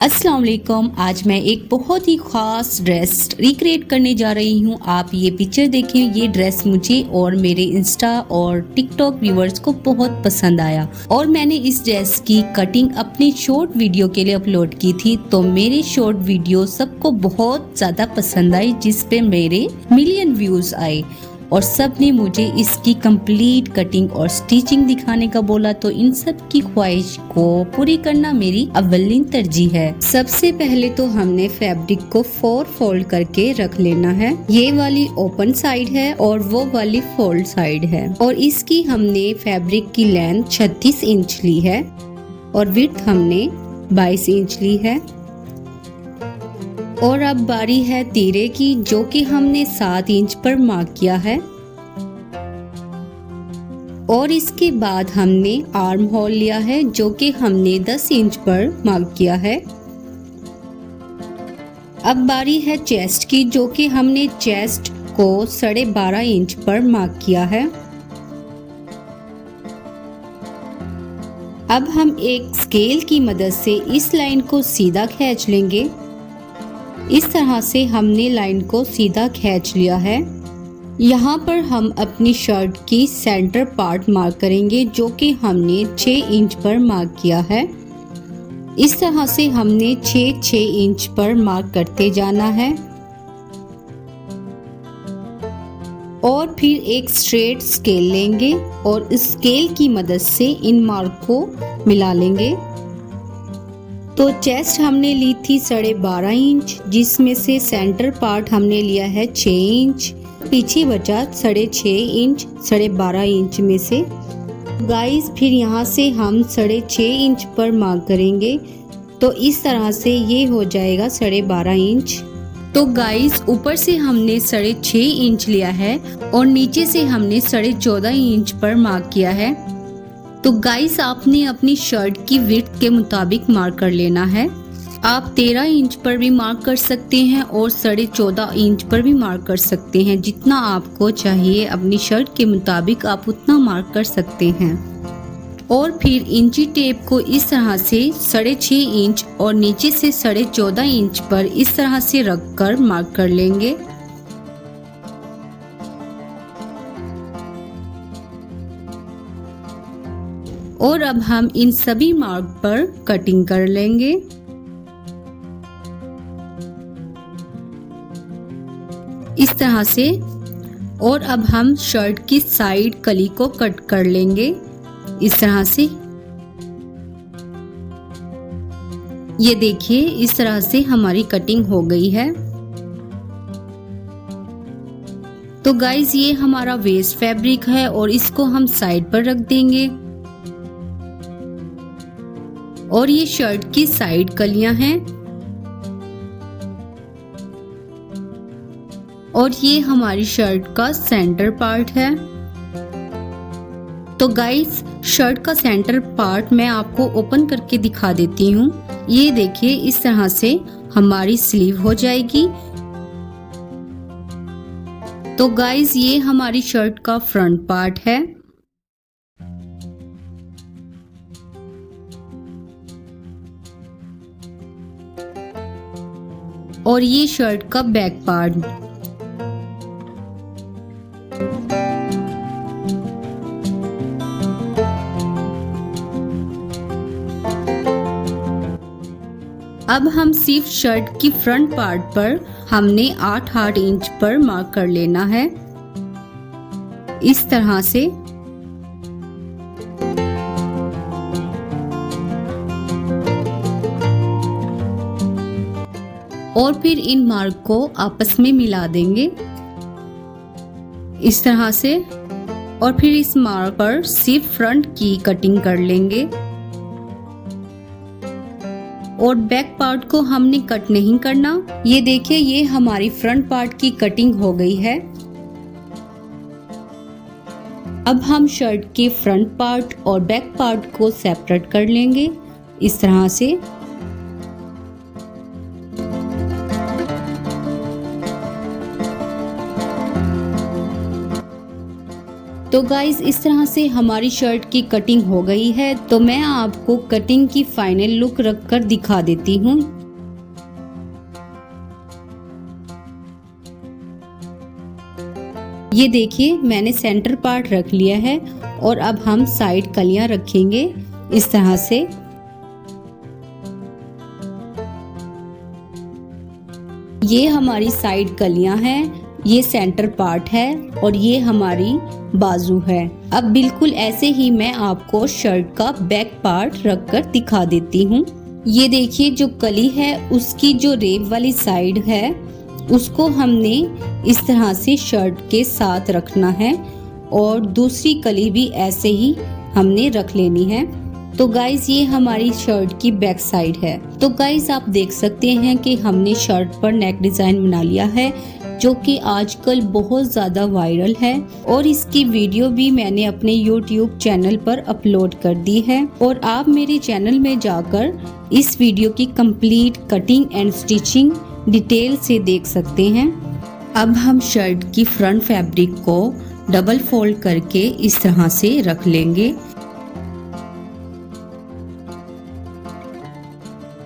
अस्सलाम वालेकुम। आज मैं एक बहुत ही ख़ास ड्रेस रिक्रिएट करने जा रही हूँ। आप ये पिक्चर देखें, ये ड्रेस मुझे और मेरे इंस्टा और टिकटॉक व्यूवर्स को बहुत पसंद आया और मैंने इस ड्रेस की कटिंग अपनी शॉर्ट वीडियो के लिए अपलोड की थी। तो मेरी शॉर्ट वीडियो सबको बहुत ज़्यादा पसंद आई, जिस पे मेरे मिलियन व्यूज़ आए और सब ने मुझे इसकी कंप्लीट कटिंग और स्टिचिंग दिखाने का बोला। तो इन सब की ख्वाहिश को पूरी करना मेरी अव्वलीन तरजीह है। सबसे पहले तो हमने फैब्रिक को 4 फोल्ड करके रख लेना है। ये वाली ओपन साइड है और वो वाली फोल्ड साइड है और इसकी हमने फैब्रिक की लेंथ 36 इंच ली है और विड्थ हमने 22 इंच ली है। और अब बारी है तीरे की, जो कि हमने 7 इंच पर मार्क किया है। और इसके बाद हमने आर्म होल लिया है, जो कि हमने 10 इंच पर मार्क किया है। अब बारी है चेस्ट की, जो कि हमने चेस्ट को 12.5 इंच पर मार्क किया है। अब हम एक स्केल की मदद से इस लाइन को सीधा खींच लेंगे। इस तरह से हमने लाइन को सीधा खींच लिया है। यहाँ पर हम अपनी शर्ट की सेंटर पार्ट मार्क करेंगे, जो कि हमने 6 इंच पर मार्क किया है। इस तरह से हमने 6 इंच पर मार्क करते जाना है और फिर एक स्ट्रेट स्केल लेंगे और स्केल की मदद से इन मार्क को मिला लेंगे। तो चेस्ट हमने ली थी 12.5 इंच, जिसमें से सेंटर पार्ट हमने लिया है 6 इंच, पीछे बचा 6.5 इंच 12.5 इंच में से। गाइस फिर यहाँ से हम 6.5 इंच पर मार्क करेंगे, तो इस तरह से ये हो जाएगा 12.5 इंच। तो गाइस ऊपर से हमने 6.5 इंच लिया है और नीचे से हमने 14.5 इंच पर मार्क किया है। तो गाइस आपने अपनी शर्ट की विड्थ के मुताबिक मार्क कर लेना है। आप 13 इंच पर भी मार्क कर सकते हैं और 14.5 इंच पर भी मार्क कर सकते हैं। जितना आपको चाहिए अपनी शर्ट के मुताबिक आप उतना मार्क कर सकते हैं। और फिर इंची टेप को इस तरह से 6.5 इंच और नीचे से 14.5 इंच पर इस तरह से रख कर मार्क कर लेंगे। और अब हम इन सभी मार्क पर कटिंग कर लेंगे। इस तरह से। और अब हम शर्ट की साइड कली को कट कर लेंगे इस तरह से। ये देखिए इस तरह से हमारी कटिंग हो गई है। तो गाइस ये हमारा वेस्ट फैब्रिक है और इसको हम साइड पर रख देंगे। और ये शर्ट की साइड कलियां हैं और ये हमारी शर्ट का सेंटर पार्ट है। तो गाइस शर्ट का सेंटर पार्ट मैं आपको ओपन करके दिखा देती हूँ। ये देखिए इस तरह से हमारी स्लीव हो जाएगी। तो गाइस ये हमारी शर्ट का फ्रंट पार्ट है। और ये शर्ट का बैक पार्ट। अब हम सिर्फ शर्ट की फ्रंट पार्ट पर हमने 8 इंच पर मार्क कर लेना है इस तरह से। और फिर इन मार्क को आपस में मिला देंगे इस तरह से। और फिर इस मार्क पर सिर्फ फ्रंट की कटिंग कर लेंगे और बैक पार्ट को हमने कट नहीं करना। ये देखिए ये हमारी फ्रंट पार्ट की कटिंग हो गई है। अब हम शर्ट के फ्रंट पार्ट और बैक पार्ट को सेपरेट कर लेंगे इस तरह से। तो गाइस इस तरह से हमारी शर्ट की कटिंग हो गई है। तो मैं आपको कटिंग की फाइनल लुक रखकर दिखा देती हूँ। ये देखिए मैंने सेंटर पार्ट रख लिया है और अब हम साइड कलियां रखेंगे इस तरह से। ये हमारी साइड कलियां हैं, ये सेंटर पार्ट है और ये हमारी बाजू है। अब बिल्कुल ऐसे ही मैं आपको शर्ट का बैक पार्ट रखकर दिखा देती हूँ। ये देखिए जो कली है उसकी जो रेब वाली साइड है उसको हमने इस तरह से शर्ट के साथ रखना है और दूसरी कली भी ऐसे ही हमने रख लेनी है। तो गाइज ये हमारी शर्ट की बैक साइड है। तो गाइज आप देख सकते हैं कि हमने शर्ट पर नेक डिजाइन बना लिया है जो कि आजकल बहुत ज़्यादा वायरल है और इसकी वीडियो भी मैंने अपने YouTube चैनल पर अपलोड कर दी है और आप मेरे चैनल में जाकर इस वीडियो की complete cutting and stitching detail से देख सकते हैं। अब हम शर्ट की फ्रंट फैब्रिक को डबल फोल्ड करके इस तरह से रख लेंगे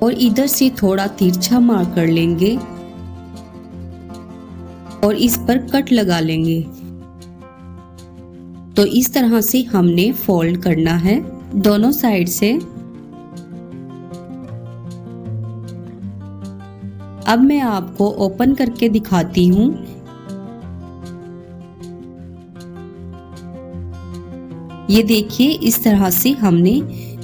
और इधर से थोड़ा तिरछा मार्क कर लेंगे और इस पर कट लगा लेंगे। तो इस तरह से हमने फोल्ड करना है दोनों साइड से। अब मैं आपको ओपन करके दिखाती हूँ। ये देखिए इस तरह से हमने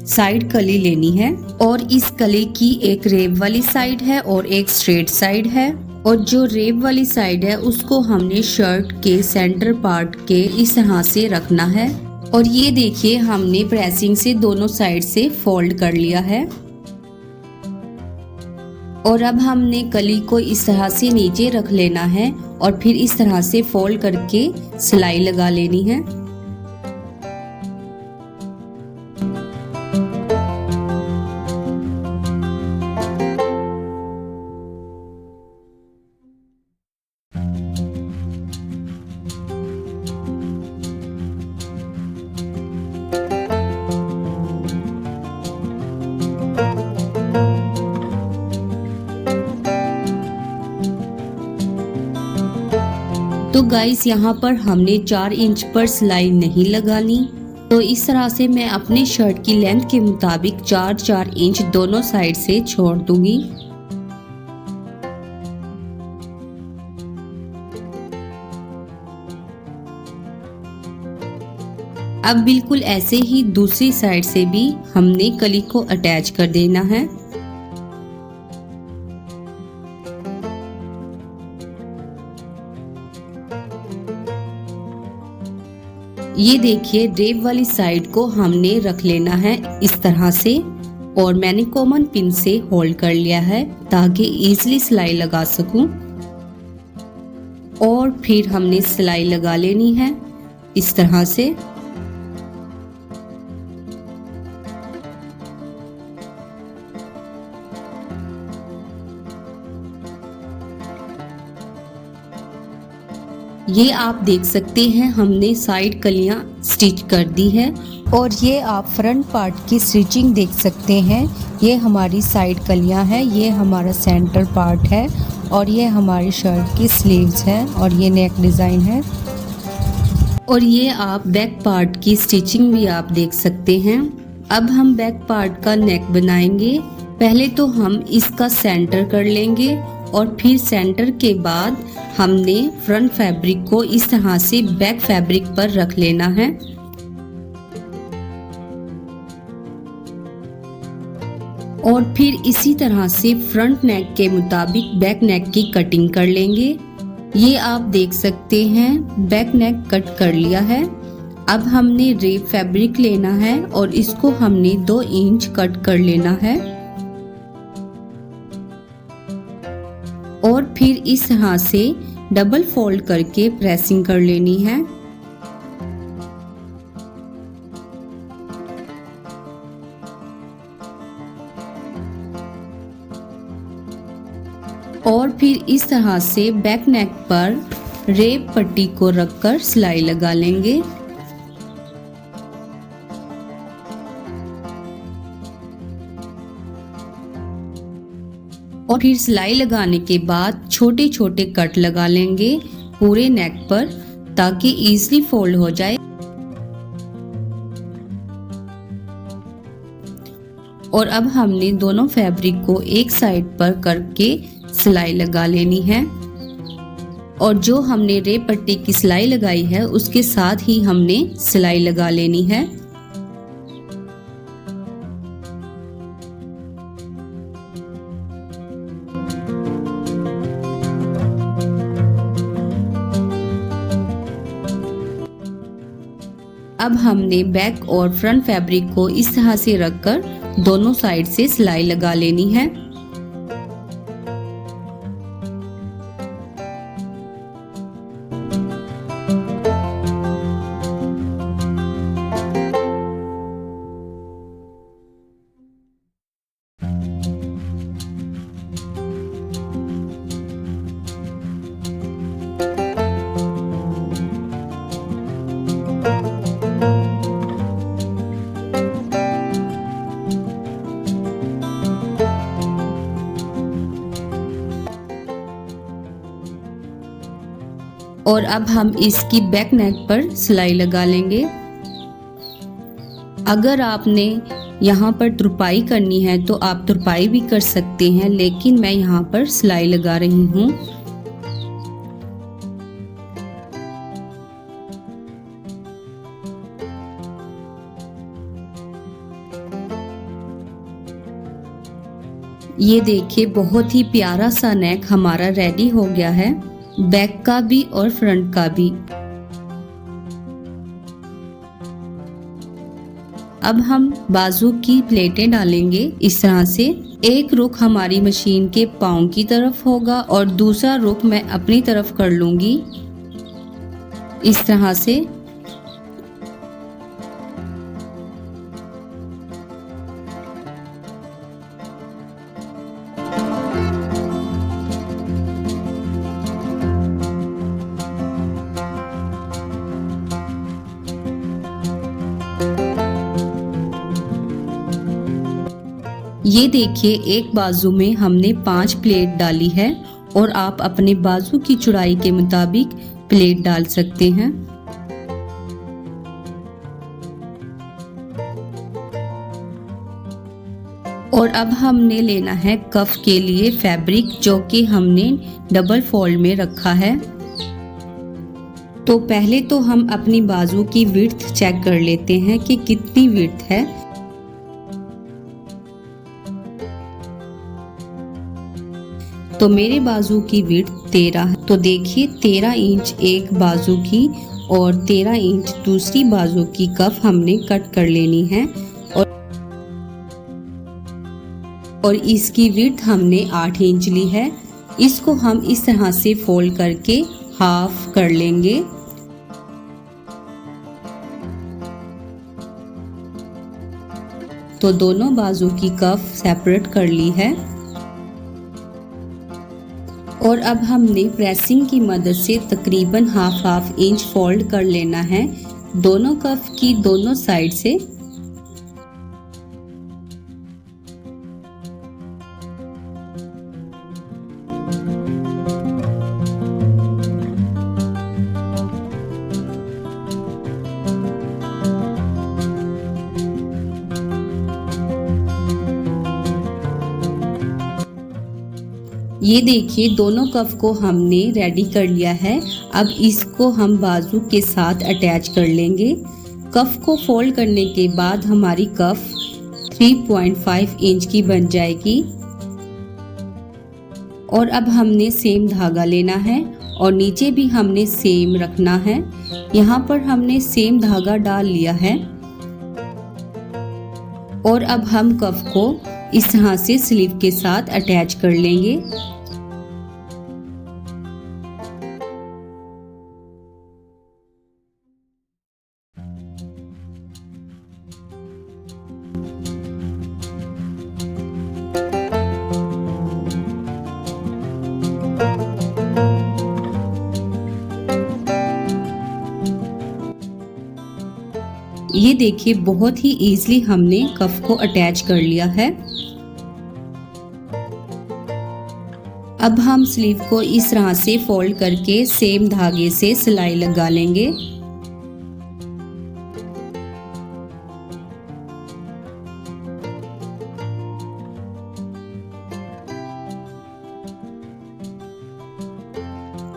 साइड कली लेनी है और इस कली की एक रेब वाली साइड है और एक स्ट्रेट साइड है और जो रेब वाली साइड है उसको हमने शर्ट के सेंटर पार्ट के इस तरह से रखना है और ये देखिए हमने प्रेसिंग से दोनों साइड से फोल्ड कर लिया है और अब हमने कली को इस तरह से नीचे रख लेना है और फिर इस तरह से फोल्ड करके सिलाई लगा लेनी है। तो गाइस यहाँ पर हमने 4 इंच पर सिलाई नहीं लगानी। तो इस तरह से मैं अपने शर्ट की लेंथ के मुताबिक 4-4 इंच दोनों साइड से छोड़ दूंगी। अब बिल्कुल ऐसे ही दूसरी साइड से भी हमने कली को अटैच कर देना है। ये देखिए रेब वाली साइड को हमने रख लेना है इस तरह से और मैंने कॉमन पिन से होल्ड कर लिया है ताकि इजीली सिलाई लगा सकूं। और फिर हमने सिलाई लगा लेनी है इस तरह से। ये आप देख सकते हैं हमने साइड कलियां स्टिच कर दी है और ये आप फ्रंट पार्ट की स्टिचिंग देख सकते हैं। ये हमारी साइड कलियां हैं, ये हमारा सेंटर पार्ट है और ये हमारी शर्ट की स्लीव्स है और ये नेक डिज़ाइन है और ये आप बैक पार्ट की स्टिचिंग भी आप देख सकते हैं। अब हम बैक पार्ट का नेक बनाएंगे। पहले तो हम इसका सेंटर कर लेंगे और फिर सेंटर के बाद हमने फ्रंट फैब्रिक को इस तरह से बैक फैब्रिक पर रख लेना है और फिर इसी तरह से फ्रंट नेक के मुताबिक बैक नेक की कटिंग कर लेंगे। ये आप देख सकते हैं बैक नेक कट कर लिया है। अब हमने रेप फैब्रिक लेना है और इसको हमने 2 इंच कट कर लेना है और फिर इस तरह से डबल फोल्ड करके प्रेसिंग कर लेनी है। और फिर इस तरह से बैक नेक पर रेप पट्टी को रखकर सिलाई लगा लेंगे। और फिर सिलाई लगाने के बाद छोटे छोटे कट लगा लेंगे पूरे नेक पर ताकि इजीली फोल्ड हो जाए। और अब हमने दोनों फैब्रिक को एक साइड पर करके सिलाई लगा लेनी है और जो हमने रेप पट्टी की सिलाई लगाई है उसके साथ ही हमने सिलाई लगा लेनी है। अब हमने बैक और फ्रंट फैब्रिक को इस तरह से रखकर दोनों साइड से सिलाई लगा लेनी है। और अब हम इसकी बैक नेक पर सिलाई लगा लेंगे। अगर आपने यहाँ पर तुरपाई करनी है तो आप तुरपाई भी कर सकते हैं, लेकिन मैं यहाँ पर सिलाई लगा रही हूँ। ये देखिए बहुत ही प्यारा सा नेक हमारा रेडी हो गया है, बैक का भी और फ्रंट का भी। अब हम बाजू की प्लेटें डालेंगे इस तरह से। एक रुख हमारी मशीन के पाँव की तरफ होगा और दूसरा रुख मैं अपनी तरफ कर लूंगी इस तरह से। ये देखिए एक बाजू में हमने 5 प्लेट डाली है और आप अपने बाजू की चौड़ाई के मुताबिक प्लेट डाल सकते हैं। और अब हमने लेना है कफ के लिए फैब्रिक, जो कि हमने डबल फोल्ड में रखा है। तो पहले तो हम अपनी बाजू की विड्थ चेक कर लेते हैं कि कितनी विड्थ है। तो मेरे बाजू की विड्थ 13 है। तो देखिए 13 इंच एक बाजू की और 13 इंच दूसरी बाजू की कफ हमने कट कर लेनी है। और इसकी विड्थ हमने 8 इंच ली है। इसको हम इस तरह से फोल्ड करके हाफ कर लेंगे। तो दोनों बाजू की कफ सेपरेट कर ली है। और अब हमने प्रेसिंग की मदद से तकरीबन हाफ इंच फोल्ड कर लेना है दोनों कफ की दोनों साइड से। ये देखिए दोनों कफ को हमने रेडी कर लिया है। अब इसको हम बाजू के साथ अटैच कर लेंगे। कफ को फोल्ड करने के बाद हमारी कफ 3.5 इंच की बन जाएगी। और अब हमने सेम धागा लेना है और नीचे भी हमने सेम रखना है। यहाँ पर हमने सेम धागा डाल लिया है। और अब हम कफ को इस तरह से स्लीव के साथ अटैच कर लेंगे। ये देखिए बहुत ही इजीली हमने कफ को अटैच कर लिया है। अब हम स्लीव को इस तरह से फोल्ड करके सेम धागे से सिलाई लगा लेंगे।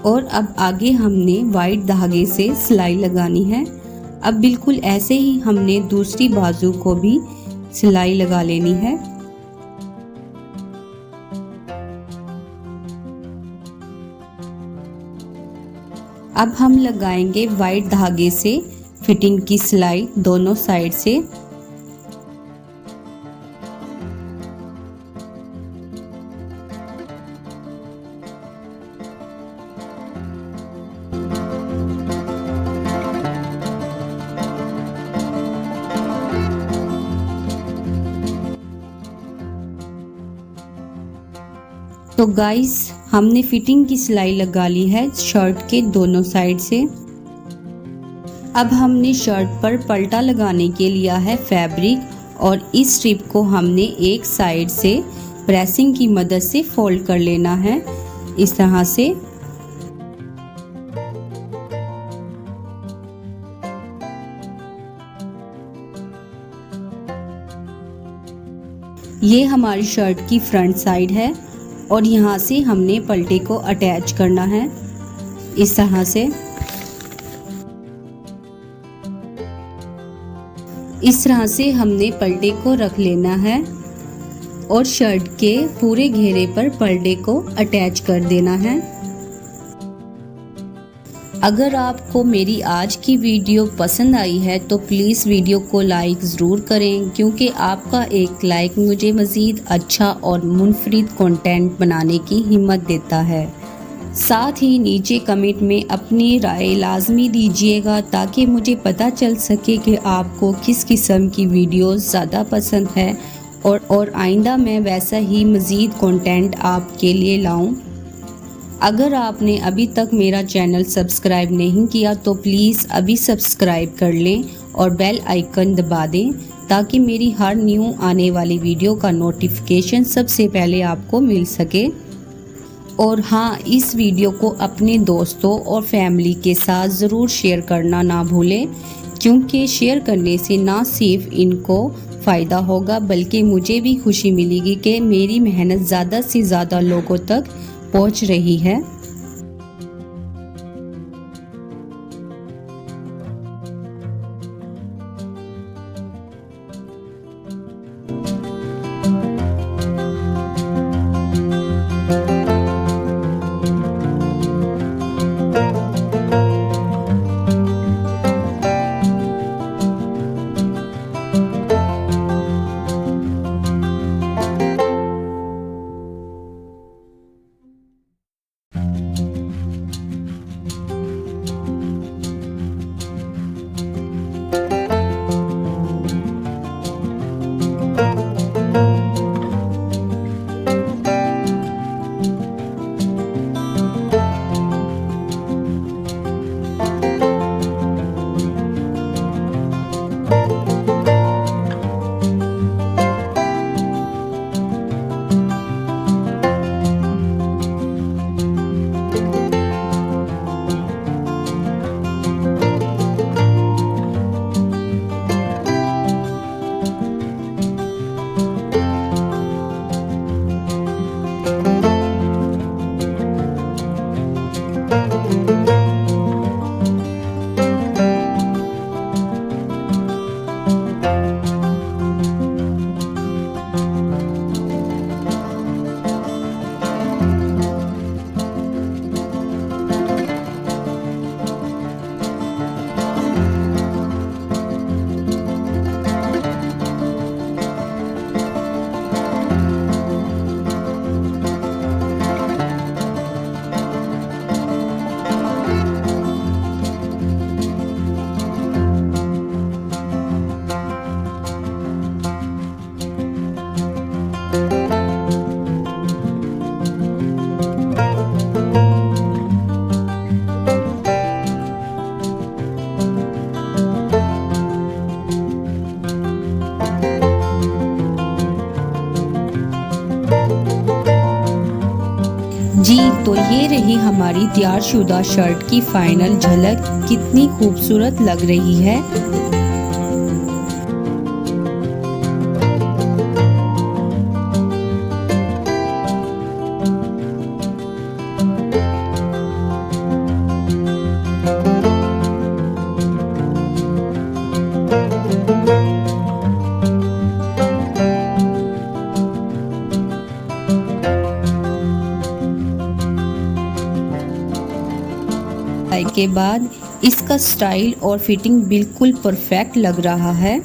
और अब आगे हमने वाइट धागे से सिलाई लगानी है। अब बिल्कुल ऐसे ही हमने दूसरी बाजू को भी सिलाई लगा लेनी है। अब हम लगाएंगे वाइट धागे से फिटिंग की सिलाई दोनों साइड से। तो गाइस हमने फिटिंग की सिलाई लगा ली है शर्ट के दोनों साइड से। अब हमने शर्ट पर पल्टा लगाने के लिया है फैब्रिक और इस स्ट्रिप को हमने एक साइड से प्रेसिंग की मदद से फोल्ड कर लेना है इस तरह से। ये हमारी शर्ट की फ्रंट साइड है और यहाँ से हमने पल्टे को अटैच करना है इस तरह से। इस तरह से हमने पल्टे को रख लेना है और शर्ट के पूरे घेरे पर पल्टे को अटैच कर देना है। अगर आपको मेरी आज की वीडियो पसंद आई है तो प्लीज़ वीडियो को लाइक ज़रूर करें, क्योंकि आपका एक लाइक मुझे मज़ीद अच्छा और मुनफरिद कंटेंट बनाने की हिम्मत देता है। साथ ही नीचे कमेंट में अपनी राय लाजमी दीजिएगा ताकि मुझे पता चल सके कि आपको किस किस्म की वीडियोस ज़्यादा पसंद है और आइंदा मैं वैसा ही मज़ीद कंटेंट आपके लिए लाऊं। अगर आपने अभी तक मेरा चैनल सब्सक्राइब नहीं किया तो प्लीज़ अभी सब्सक्राइब कर लें और बेल आइकन दबा दें ताकि मेरी हर न्यू आने वाली वीडियो का नोटिफिकेशन सबसे पहले आपको मिल सके। और हाँ, इस वीडियो को अपने दोस्तों और फैमिली के साथ ज़रूर शेयर करना ना भूलें, क्योंकि शेयर करने से ना सिर्फ इनको फ़ायदा होगा बल्कि मुझे भी खुशी मिलेगी कि मेरी मेहनत ज़्यादा से ज़्यादा लोगों तक पहुंच रही है। जी तो ये रही हमारी तैयारशुदा शर्ट की फाइनल झलक, कितनी खूबसूरत लग रही है। के बाद इसका स्टाइल और फिटिंग बिल्कुल परफेक्ट लग रहा है।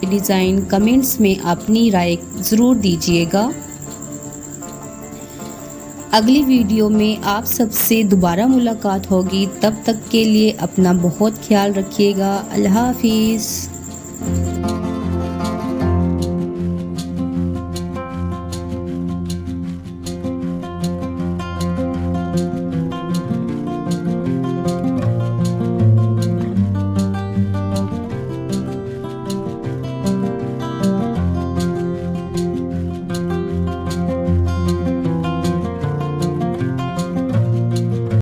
डिज़ाइन कमेंट्स में अपनी राय ज़रूर दीजिएगा। अगली वीडियो में आप सबसे दोबारा मुलाकात होगी, तब तक के लिए अपना बहुत ख्याल रखिएगा। अल्लाह हाफिज़।